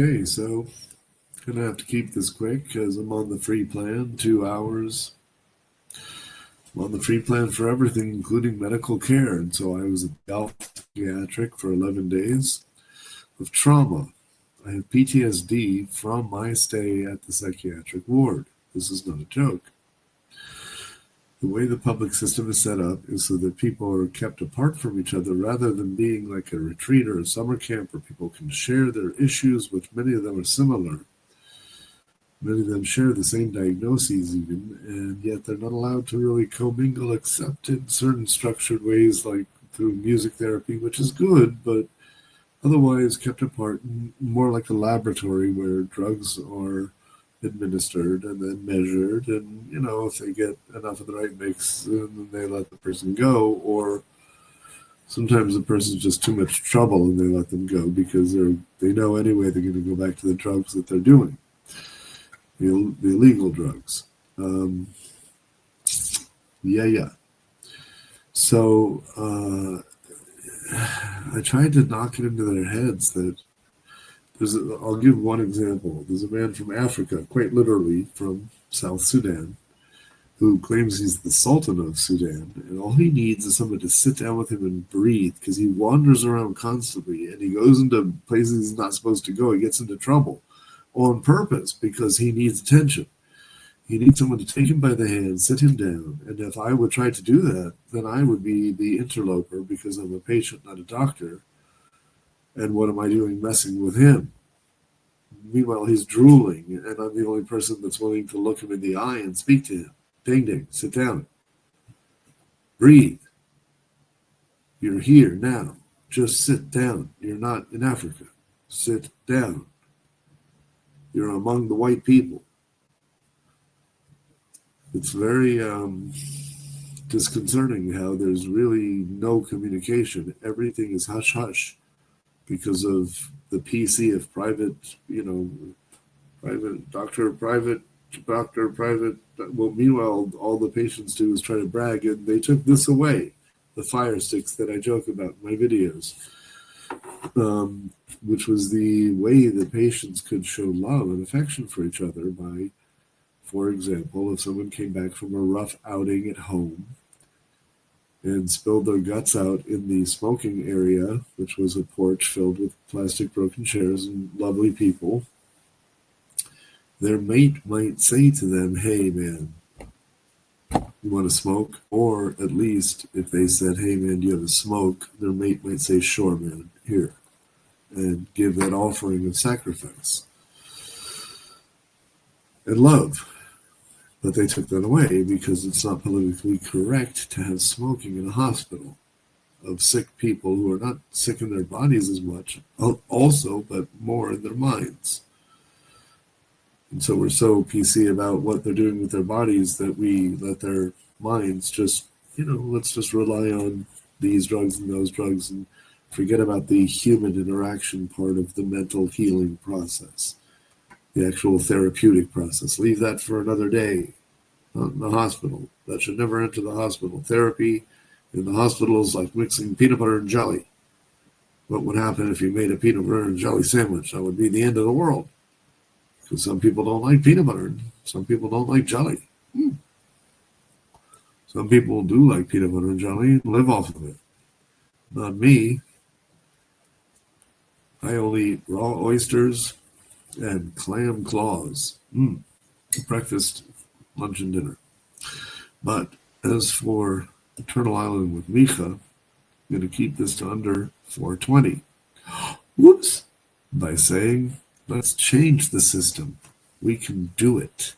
Okay, so gonna have to keep this quick because I'm on the free plan, 2 hours. I'm on the free plan for everything, including medical care. And so I was at the Alfred psychiatric for 11 days of trauma. I have PTSD from my stay at the psychiatric ward. This is not a joke. The way the public system is set up is so that people are kept apart from each other rather than being like a retreat or a summer camp where people can share their issues, which many of them are similar. Many of them share the same diagnoses even, and yet they're not allowed to really commingle except in certain structured ways like through music therapy, which is good, but otherwise kept apart, more like a laboratory where drugs are administered and then measured, and if they get enough of the right mix, then they let the person go, or sometimes the person's just too much trouble and they let them go because they know anyway they're going to go back to the drugs that they're doing, the illegal drugs. So I tried to knock it into their heads that I'll give one example. There's a man from Africa, quite literally from South Sudan, who claims he's the Sultan of Sudan, and all he needs is someone to sit down with him and breathe, because he wanders around constantly, and he goes into places he's not supposed to go. He gets into trouble on purpose because he needs attention. He needs someone to take him by the hand, sit him down, and if I would try to do that, then I would be the interloper because I'm a patient, not a doctor. And what am I doing messing with him? Meanwhile, he's drooling, and I'm the only person that's willing to look him in the eye and speak to him. Ding, ding, sit down. Breathe. You're here now. Just sit down. You're not in Africa. Sit down. You're among the white people. It's very disconcerting how there's really no communication. Everything is hush-hush because of the PC of private, private doctor, private. Well, meanwhile, all the patients do is try to brag, and they took this away, the fire sticks that I joke about in my videos, which was the way that patients could show love and affection for each other by, for example, if someone came back from a rough outing at home and spilled their guts out in the smoking area, which was a porch filled with plastic broken chairs and lovely people, their mate might say to them, "Hey, man, you want to smoke?" Or at least if they said, "Hey, man, do you have a smoke?" their mate might say, "Sure, man, here," and give that offering of sacrifice and love. But they took that away because it's not politically correct to have smoking in a hospital of sick people who are not sick in their bodies as much, also, but more in their minds. And so we're so PC about what they're doing with their bodies that we let their minds just, let's just rely on these drugs and those drugs and forget about the human interaction part of the mental healing process. The actual therapeutic process. Leave that for another day. Not in the hospital. That should never enter the hospital. Therapy in the hospital is like mixing peanut butter and jelly. What would happen if you made a peanut butter and jelly sandwich? That would be the end of the world. Because some people don't like peanut butter and some people don't like jelly. Some people do like peanut butter and jelly and live off of it. Not me. I only eat raw oysters and clam claws. Breakfast, lunch, and dinner. But as for Eternal Island with Micha, I'm going to keep this to under 420. Whoops! By saying, let's change the system. We can do it.